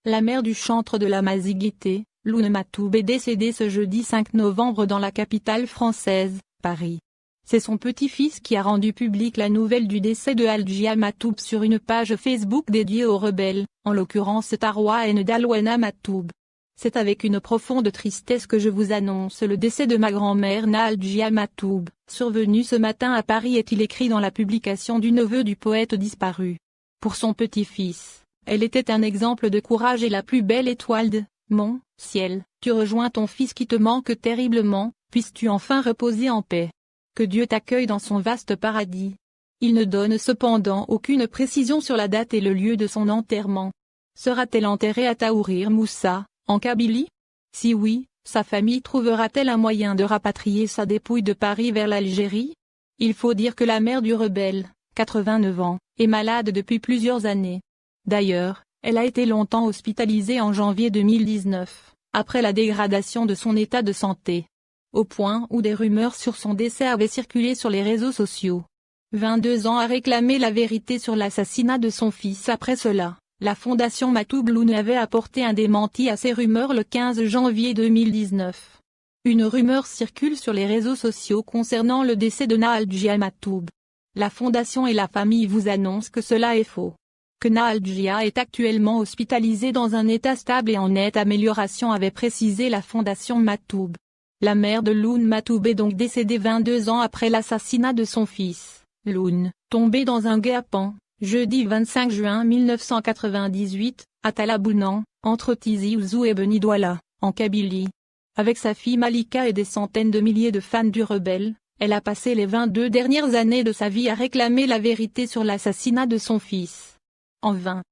La mère du chantre de la Maziguité, Loun Matoub, est décédée ce jeudi 5 novembre dans la capitale française, Paris. C'est son petit-fils qui a rendu publique la nouvelle du décès de Hadjia Matoub sur une page Facebook dédiée aux rebelles, en l'occurrence Tarwa Ndalwana Matoub. C'est avec une profonde tristesse que je vous annonce le décès de ma grand-mère Hadjia Matoub, survenu ce matin à Paris, est-il écrit dans la publication du neveu du poète disparu. Pour son petit-fils, elle était un exemple de courage et la plus belle étoile de mon ciel. Tu rejoins ton fils qui te manque terriblement, puisses-tu enfin reposer en paix. Que Dieu t'accueille dans son vaste paradis. Il ne donne cependant aucune précision sur la date et le lieu de son enterrement. Sera-t-elle enterrée à Taourir Moussa, en Kabylie? Si oui, sa famille trouvera-t-elle un moyen de rapatrier sa dépouille de Paris vers l'Algérie? Il faut dire que la mère du rebelle, 89 ans, est malade depuis plusieurs années. D'ailleurs, elle a été longtemps hospitalisée en janvier 2019, après la dégradation de son état de santé. Au point où des rumeurs sur son décès avaient circulé sur les réseaux sociaux. 22 ans a réclamé la vérité sur l'assassinat de son fils. Après cela, la fondation Matoub Loun avait apporté un démenti à ces rumeurs le 15 janvier 2019. Une rumeur circule sur les réseaux sociaux concernant le décès de Hadjia Matoub. La fondation et la famille vous annoncent que cela est faux. Que Hadjia est actuellement hospitalisée dans un état stable et en nette amélioration, avait précisé la fondation Matoub. La mère de Loun Matoub est donc décédée 22 ans après l'assassinat de son fils, Loun, tombé dans un guet-apens, jeudi 25 juin 1998, à Talabounan, entre Tizi Ouzou et Beni Douala, en Kabylie. Avec sa fille Malika et des centaines de milliers de fans du rebelle, elle a passé les 22 dernières années de sa vie à réclamer la vérité sur l'assassinat de son fils. En vain.